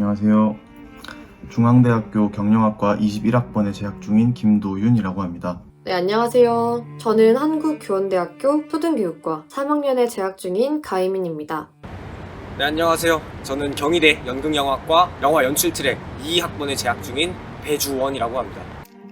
안녕하세요. 중앙대학교 경영학과 21학번에 재학 중인 김도윤이라고 합니다. 네, 안녕하세요. 저는 한국교원대학교 초등교육과 3학년에 재학 중인 가희민입니다. 네, 안녕하세요. 저는 경희대 연극영화과 영화연출 트랙 2학번에 재학 중인 배주원이라고 합니다.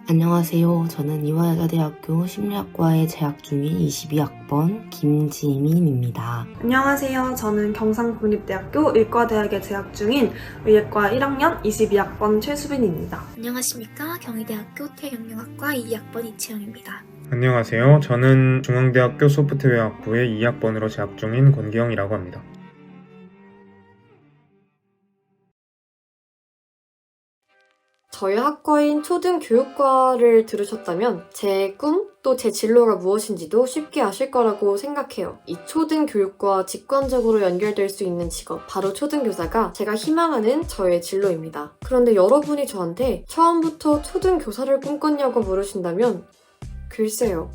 안녕하세요. 저는 이화여자대학교 심리학과에 재학 중인 22학번 김지민입니다. 안녕하세요. 저는 경상국립대학교 의과대학에 재학 중인 의예과 1학년 22학번 최수빈입니다. 안녕하십니까. 경희대학교 태경영학과 2학번 이채영입니다. 안녕하세요. 저는 중앙대학교 소프트웨어학부의 2학번으로 재학 중인 권기영이라고 합니다. 저희 학과인 초등교육과를 들으셨다면 제 꿈, 또 제 진로가 무엇인지도 쉽게 아실 거라고 생각해요. 이 초등교육과 직관적으로 연결될 수 있는 직업, 바로 초등교사가 제가 희망하는 저의 진로입니다. 그런데 여러분이 저한테 처음부터 초등교사를 꿈꿨냐고 물으신다면 글쎄요.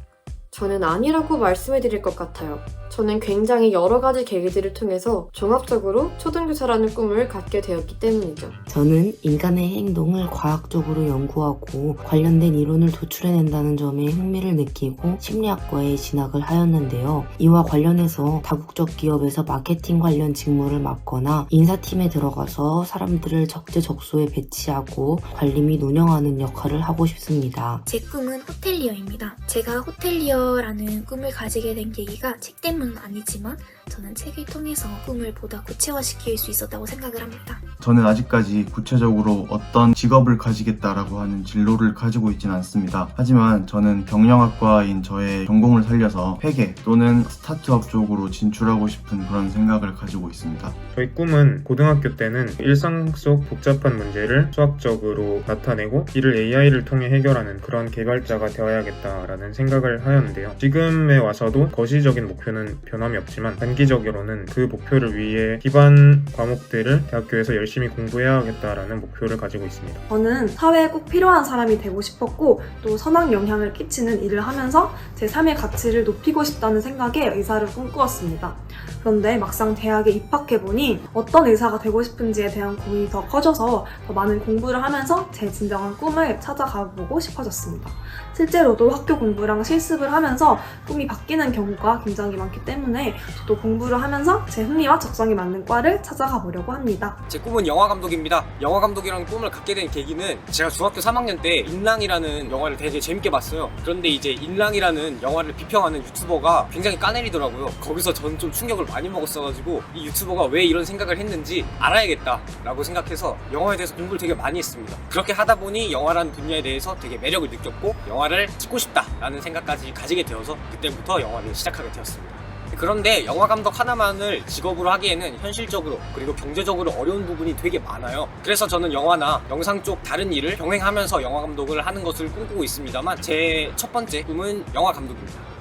저는 아니라고 말씀해드릴 것 같아요. 저는 굉장히 여러 가지 계기들을 통해서 종합적으로 초등교사라는 꿈을 갖게 되었기 때문이죠. 저는 인간의 행동을 과학적으로 연구하고 관련된 이론을 도출해낸다는 점에 흥미를 느끼고 심리학과에 진학을 하였는데요. 이와 관련해서 다국적 기업에서 마케팅 관련 직무를 맡거나 인사팀에 들어가서 사람들을 적재적소에 배치하고 관리 및 운영하는 역할을 하고 싶습니다. 제 꿈은 호텔리어입니다. 제가 호텔리어라는 꿈을 가지게 된 계기가 책 때문은 아니지만 저는 책을 통해서 꿈을 보다 구체화시킬 수 있었다고 생각을 합니다. 저는 아직까지 구체적으로 어떤 직업을 가지겠다라고 하는 진로를 가지고 있지는 않습니다. 하지만 저는 경영학과인 저의 전공을 살려서 회계 또는 스타트업 쪽으로 진출하고 싶은 그런 생각을 가지고 있습니다. 저희 꿈은 고등학교 때는 일상 속 복잡한 문제를 수학적으로 나타내고 이를 AI를 통해 해결하는 그런 개발자가 되어야겠다라는 생각을 하였는데요. 지금에 와서도 거시적인 목표는 변함이 없지만 단기적으로는 그 목표를 위해 기반 과목들을 대학교에서 열심히 공부해야겠다라는 목표를 가지고 있습니다. 저는 사회에 꼭 필요한 사람이 되고 싶었고 또 선한 영향을 끼치는 일을 하면서 제 삶의 가치를 높이고 싶다는 생각에 의사를 꿈꾸었습니다. 그런데 막상 대학에 입학해보니 어떤 의사가 되고 싶은지에 대한 고민이 더 커져서 더 많은 공부를 하면서 제 진정한 꿈을 찾아가보고 싶어졌습니다. 실제로도 학교 공부랑 실습을 하면서 꿈이 바뀌는 경우가 굉장히 많기 때문에 저도 공부를 하면서 제 흥미와 적성에 맞는 과를 찾아가 보려고 합니다. 제 꿈은 영화감독입니다. 영화감독이라는 꿈을 갖게 된 계기는 제가 중학교 3학년 때 인랑이라는 영화를 되게 재밌게 봤어요. 그런데 이제 인랑이라는 영화를 비평하는 유튜버가 굉장히 까내리더라고요. 거기서 저는 좀 충격을 많이 먹었어가지고 이 유튜버가 왜 이런 생각을 했는지 알아야겠다라고 생각해서 영화에 대해서 공부를 되게 많이 했습니다. 그렇게 하다 보니 영화라는 분야에 대해서 되게 매력을 느꼈고 영화를 찍고 싶다라는 생각까지 가지게 되어서 그때부터 영화를 시작하게 되었습니다. 그런데 영화 감독 하나만을 직업으로 하기에는 현실적으로 그리고 경제적으로 어려운 부분이 되게 많아요. 그래서 저는 영화나 영상 쪽 다른 일을 병행하면서 영화 감독을 하는 것을 꿈꾸고 있습니다만 제 첫 번째 꿈은 영화 감독입니다.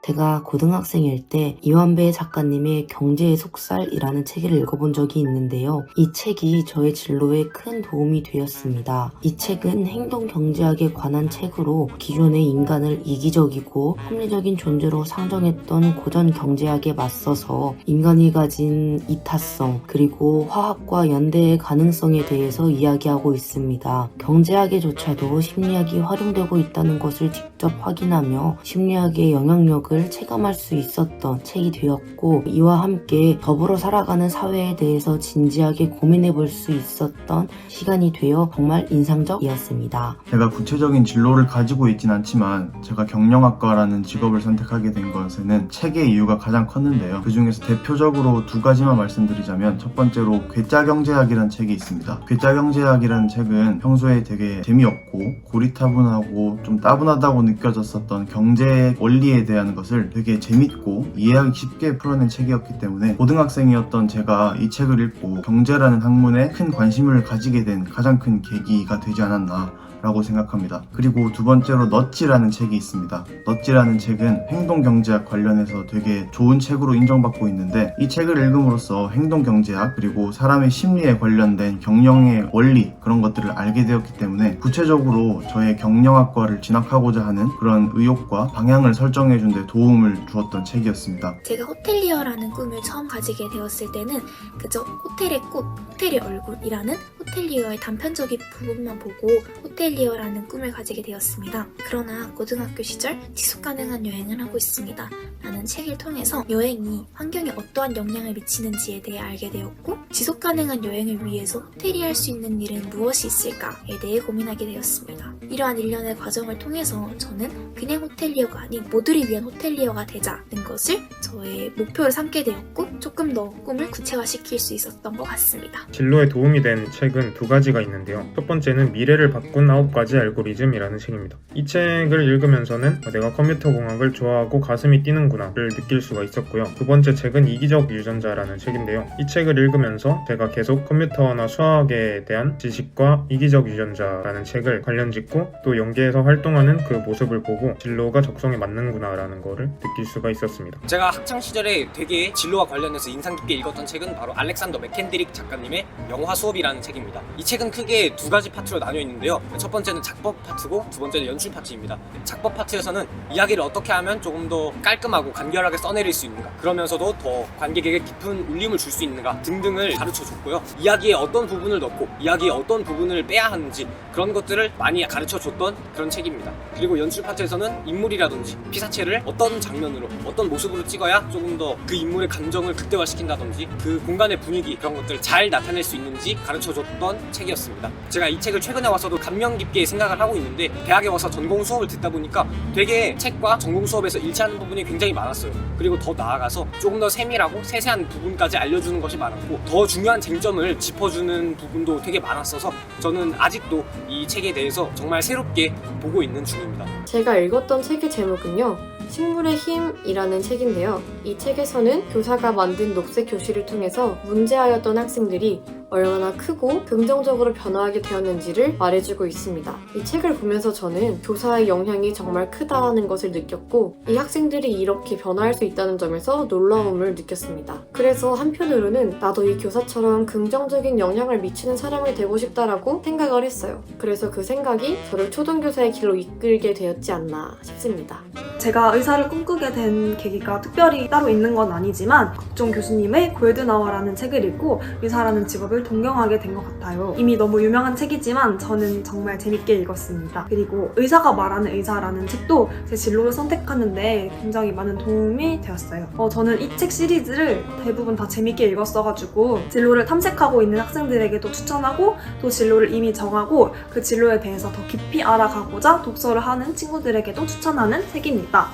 제가 고등학생일 때 이완배 작가님의 경제의 속살이라는 책을 읽어본 적이 있는데요. 이 책이 저의 진로에 큰 도움이 되었습니다. 이 책은 행동경제학에 관한 책으로 기존의 인간을 이기적이고 합리적인 존재로 상정했던 고전 경제학에 맞서서 인간이 가진 이타성 그리고 화학과 연대의 가능성에 대해서 이야기하고 있습니다. 경제학에조차도 심리학이 활용되고 있다는 것을 직접 확인하며 심리학의 영향력을 체감할 수 있었던 책이 되었고 이와 함께 더불어 살아가는 사회에 대해서 진지하게 고민해 볼 수 있었던 시간이 되어 정말 인상적이었습니다. 제가 구체적인 진로를 가지고 있진 않지만 제가 경영학과라는 직업을 선택하게 된 것에는 책의 이유가 가장 컸는데요. 그 중에서 대표적으로 두 가지만 말씀드리자면 첫 번째로 괴짜경제학이라는 책이 있습니다. 괴짜경제학이라는 책은 평소에 되게 재미없고 고리타분하고 좀 따분하다고 느껴졌었던 경제 원리에 대한 것을 되게 재밌고 이해하기 쉽게 풀어낸 책이었기 때문에 고등학생이었던 제가 이 책을 읽고 경제라는 학문에 큰 관심을 가지게 된 가장 큰 계기가 되지 않았나 라고 생각합니다. 그리고 두 번째로 넛지라는 책이 있습니다. 넛지라는 책은 행동경제학 관련해서 되게 좋은 책으로 인정받고 있는데, 이 책을 읽음으로써 행동경제학 그리고 사람의 심리에 관련된 경영의 원리, 그런 것들을 알게 되었기 때문에 구체적으로 저의 경영학과를 진학하고자 하는 그런 의욕과 방향을 설정해준 데 도움을 주었던 책이었습니다. 제가 호텔리어라는 꿈을 처음 가지게 되었을 때는 그저 호텔의 꽃, 호텔의 얼굴이라는 호텔리어의 단편적인 부분만 보고 호텔리어라는 꿈을 가지게 되었습니다. 그러나 고등학교 시절 지속가능한 여행을 하고 있습니다 라는 책을 통해서 여행이 환경에 어떠한 영향을 미치는지에 대해 알게 되었고, 지속가능한 여행을 위해서 호텔이 할 수 있는 일은 무엇이 있을까에 대해 고민하게 되었습니다. 이러한 일련의 과정을 통해서 저는 그냥 호텔리어가 아닌 모두를 위한 호텔리어가 되자는 것을 저의 목표로 삼게 되었고, 조금 더 꿈을 구체화시킬 수 있었던 것 같습니다. 진로에 도움이 된 책은 두 가지가 있는데요. 첫 번째는 미래를 바꾼 9가지 알고리즘이라는 책입니다. 이 책을 읽으면서는 내가 컴퓨터공학을 좋아하고 가슴이 뛰는구나를 느낄 수가 있었고요. 두 번째 책은 이기적 유전자라는 책인데요. 이 책을 읽으면서 제가 계속 컴퓨터나 수학에 대한 지식과 이기적 유전자라는 책을 관련 짓고 또 연계해서 활동하는 그 모습을 보고 진로가 적성에 맞는구나라는 거를 느낄 수가 있었습니다. 제가 학창시절에 되게 진로와 관련해서 인상 깊게 읽었던 책은 바로 알렉산더 맥켄드릭 작가님의 영화 수업이라는 책입니다. 이 책은 크게 두 가지 파트로 나뉘어 있는데요. 첫 번째는 작법 파트고 두 번째는 연출 파트입니다. 작법 파트에서는 이야기를 어떻게 하면 조금 더 깔끔하고 간결하게 써내릴 수 있는가, 그러면서도 더 관객에게 깊은 울림을 줄 수 있는가 등등을 가르쳐줬고요. 이야기에 어떤 부분을 넣고 이야기에 어떤 부분을 빼야 하는지 그런 것들을 많이 가르쳐줬던 그런 책입니다. 그리고 연출 파트에서는 인물이라든지 피사체를 어떤 장면으로 어떤 모습으로 찍어야 조금 더 그 인물의 감정을 극대화시킨다든지 그 공간의 분위기, 그런 것들을 잘 나타낼 수 있는지 가르쳐줬던 책이었습니다. 제가 이 책을 최근에 와서도 감명 깊게 생각을 하고 있는데, 대학에 와서 전공 수업을 듣다 보니까 되게 책과 전공 수업에서 일치하는 부분이 굉장히 많았어요. 그리고 더 나아가서 조금 더 세밀하고 세세한 부분까지 알려주는 것이 많았고, 더 중요한 쟁점을 짚어주는 부분도 되게 많았어서 저는 아직도 이 책에 대해서 정말 새롭게 보고 있는 중입니다. 제가 읽었던 책의 제목은요, 식물의 힘이라는 책인데요. 이 책에서는 교사가 만든 녹색 교실을 통해서 문제아였던 학생들이 얼마나 크고 긍정적으로 변화하게 되었는지를 말해주고 있습니다. 이 책을 보면서 저는 교사의 영향이 정말 크다는 것을 느꼈고, 이 학생들이 이렇게 변화할 수 있다는 점에서 놀라움을 느꼈습니다. 그래서 한편으로는 나도 이 교사처럼 긍정적인 영향을 미치는 사람이 되고 싶다라고 생각을 했어요. 그래서 그 생각이 저를 초등교사의 길로 이끌게 되었지 않나 싶습니다. 제가 의사를 꿈꾸게 된 계기가 특별히 따로 있는 건 아니지만, 국종 교수님의 골드나워라는 책을 읽고 의사라는 직업을 동경하게 된 것 같아요. 이미 너무 유명한 책이지만 저는 정말 재밌게 읽었습니다. 그리고 의사가 말하는 의사라는 책도 제 진로를 선택하는데 굉장히 많은 도움이 되었어요. 저는 이 책 시리즈를 대부분 다 재밌게 읽었어가지고 진로를 탐색하고 있는 학생들에게도 추천하고, 또 진로를 이미 정하고 그 진로에 대해서 더 깊이 알아가고자 독서를 하는 친구들에게도 추천하는 책입니다.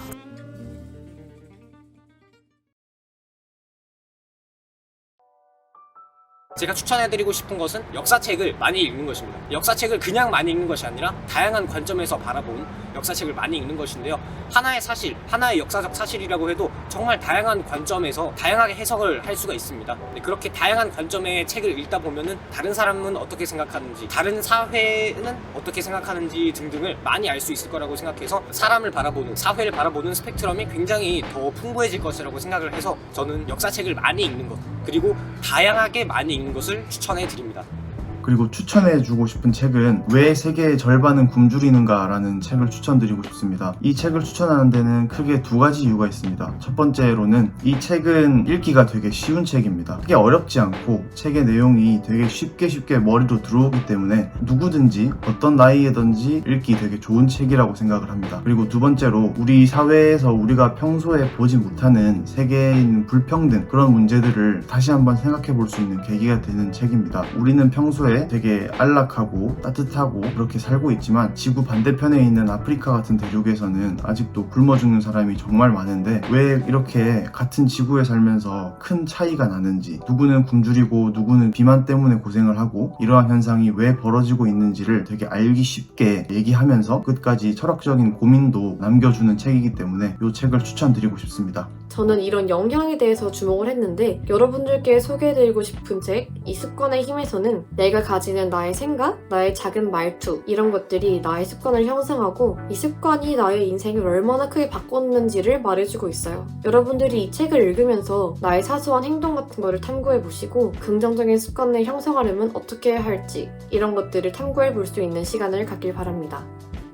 제가 추천해드리고 싶은 것은 역사책을 많이 읽는 것입니다. 역사책을 그냥 많이 읽는 것이 아니라 다양한 관점에서 바라본 역사책을 많이 읽는 것인데요. 하나의 사실, 하나의 역사적 사실이라고 해도 정말 다양한 관점에서 다양하게 해석을 할 수가 있습니다. 그렇게 다양한 관점의 책을 읽다 보면은 다른 사람은 어떻게 생각하는지, 다른 사회는 어떻게 생각하는지 등등을 많이 알 수 있을 거라고 생각해서 사람을 바라보는, 사회를 바라보는 스펙트럼이 굉장히 더 풍부해질 것이라고 생각을 해서 저는 역사책을 많이 읽는 것, 그리고 다양하게 많이 읽는 것을 추천해 드립니다. 그리고 추천해주고 싶은 책은 왜 세계의 절반은 굶주리는가 라는 책을 추천드리고 싶습니다. 이 책을 추천하는 데는 크게 두 가지 이유가 있습니다. 첫 번째로는 이 책은 읽기가 되게 쉬운 책입니다. 크게 어렵지 않고 책의 내용이 되게 쉽게 머리로 들어오기 때문에 누구든지 어떤 나이에든지 읽기 되게 좋은 책이라고 생각을 합니다. 그리고 두 번째로 우리 사회에서 우리가 평소에 보지 못하는 세계에 있는 불평등, 그런 문제들을 다시 한번 생각해 볼 수 있는 계기가 되는 책입니다. 우리는 평소에 되게 안락하고 따뜻하고 그렇게 살고 있지만 지구 반대편에 있는 아프리카 같은 대륙에서는 아직도 굶어 죽는 사람이 정말 많은데, 왜 이렇게 같은 지구에 살면서 큰 차이가 나는지, 누구는 굶주리고 누구는 비만 때문에 고생을 하고, 이러한 현상이 왜 벌어지고 있는지를 되게 알기 쉽게 얘기하면서 끝까지 철학적인 고민도 남겨주는 책이기 때문에 이 책을 추천드리고 싶습니다. 저는 이런 영향에 대해서 주목을 했는데 여러분들께 소개해드리고 싶은 책 이 습관의 힘에서는 내가 가지는 나의 생각, 나의 작은 말투 이런 것들이 나의 습관을 형성하고 이 습관이 나의 인생을 얼마나 크게 바꿨는지를 말해주고 있어요. 여러분들이 이 책을 읽으면서 나의 사소한 행동 같은 거를 탐구해보시고 긍정적인 습관을 형성하려면 어떻게 해야 할지 이런 것들을 탐구해볼 수 있는 시간을 갖길 바랍니다.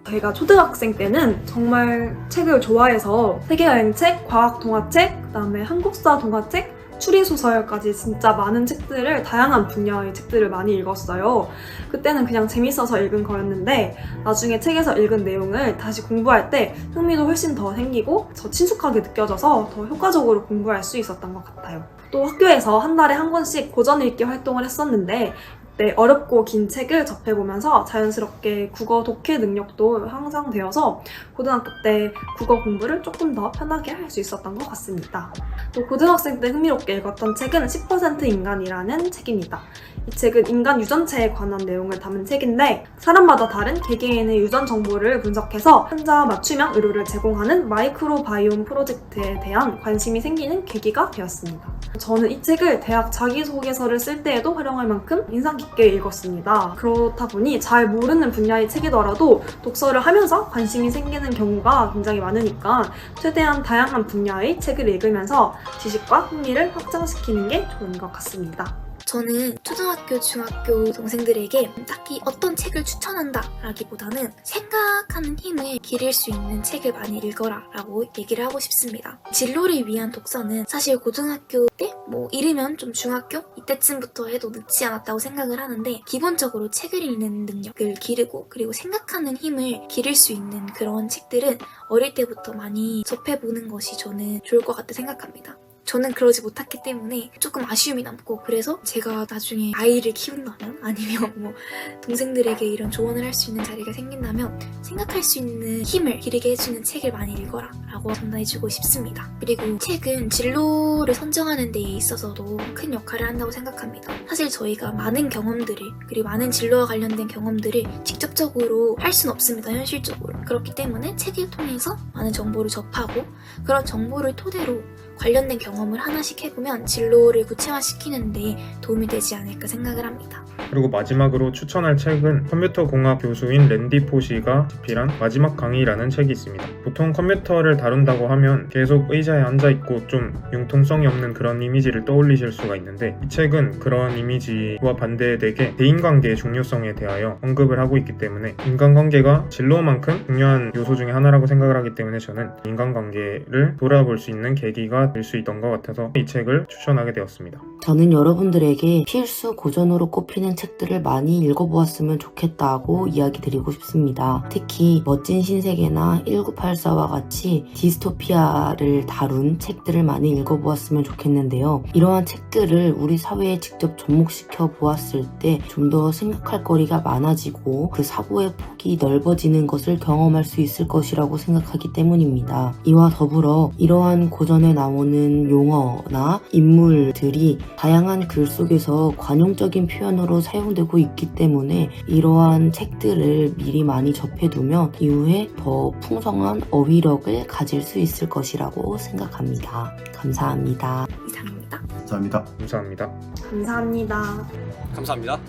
제가 초등학생 때는 정말 책을 좋아해서 세계여행책, 과학동화책, 그다음에 한국사 동화책, 추리소설까지 진짜 많은 책들을, 다양한 분야의 책들을 많이 읽었어요. 그때는 그냥 재밌어서 읽은 거였는데 나중에 책에서 읽은 내용을 다시 공부할 때 흥미도 훨씬 더 생기고 더 친숙하게 느껴져서 더 효과적으로 공부할 수 있었던 것 같아요. 또 학교에서 한 달에 한 권씩 고전 읽기 활동을 했었는데 그때 어렵고 긴 책을 접해보면서 자연스럽게 국어 독해 능력도 향상되어서 고등학교 때 국어 공부를 조금 더 편하게 할 수 있었던 것 같습니다. 또 고등학생 때 흥미롭게 읽었던 책은 10% 인간이라는 책입니다. 이 책은 인간 유전체에 관한 내용을 담은 책인데 사람마다 다른 개개인의 유전 정보를 분석해서 환자 맞춤형 의료를 제공하는 마이크로바이옴 프로젝트에 대한 관심이 생기는 계기가 되었습니다. 저는 이 책을 대학 자기소개서를 쓸 때에도 활용할 만큼 인상 깊게 읽었습니다. 그렇다 보니 잘 모르는 분야의 책이더라도 독서를 하면서 관심이 생기는 경우가 굉장히 많으니까 최대한 다양한 분야의 책을 읽으면서 지식과 흥미를 확장시키는 게 좋은 것 같습니다. 저는 초등학교, 중학교 동생들에게 딱히 어떤 책을 추천한다 라기보다는 생각하는 힘을 기를 수 있는 책을 많이 읽어라 라고 얘기를 하고 싶습니다. 진로를 위한 독서는 사실 고등학교 때 이르면 좀 중학교 이때쯤부터 해도 늦지 않았다고 생각을 하는데 기본적으로 책을 읽는 능력을 기르고 그리고 생각하는 힘을 기를 수 있는 그런 책들은 어릴 때부터 많이 접해보는 것이 저는 좋을 것 같다 생각합니다. 저는 그러지 못했기 때문에 조금 아쉬움이 남고 그래서 제가 나중에 아이를 키운다면 아니면 동생들에게 이런 조언을 할 수 있는 자리가 생긴다면 생각할 수 있는 힘을 기르게 해주는 책을 많이 읽어라 라고 전달해주고 싶습니다. 그리고 책은 진로를 선정하는 데 있어서도 큰 역할을 한다고 생각합니다. 사실 저희가 많은 경험들을 그리고 많은 진로와 관련된 경험들을 직접적으로 할 수는 없습니다. 현실적으로. 그렇기 때문에 책을 통해서 많은 정보를 접하고 그런 정보를 토대로 관련된 경험을 하나씩 해보면 진로를 구체화시키는 데 도움이 되지 않을까 생각을 합니다. 그리고 마지막으로 추천할 책은 컴퓨터공학 교수인 랜디 포시가 집필한 마지막 강의라는 책이 있습니다. 보통 컴퓨터를 다룬다고 하면 계속 의자에 앉아있고 좀 융통성이 없는 그런 이미지를 떠올리실 수가 있는데 이 책은 그런 이미지와 반대되게 대인관계의 중요성에 대하여 언급을 하고 있기 때문에 인간관계가 진로만큼 중요한 요소 중에 하나라고 생각을 하기 때문에 저는 인간관계를 돌아볼 수 있는 계기가 될 수 있던 것 같아서 이 책을 추천하게 되었습니다. 저는 여러분들에게 필수 고전으로 꼽히는 책들을 많이 읽어보았으면 좋겠다고 이야기 드리고 싶습니다. 특히 멋진 신세계나 1984와 같이 디스토피아를 다룬 책들을 많이 읽어보았으면 좋겠는데요. 이러한 책들을 우리 사회에 직접 접목시켜 보았을 때 좀 더 생각할 거리가 많아지고 그 사고의 폭이 넓어지는 것을 경험할 수 있을 것이라고 생각하기 때문입니다. 이와 더불어 이러한 고전에 나오는 용어나 인물들이 다양한 글 속에서 관용적인 표현으로 사용되고 있기 때문에 이러한 책들을 미리 많이 접해두면 이후에 더 풍성한 어휘력을 가질 수 있을 것이라고 생각합니다. 감사합니다. 이상입니다. 감사합니다. 감사합니다. 감사합니다. 감사합니다.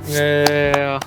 네,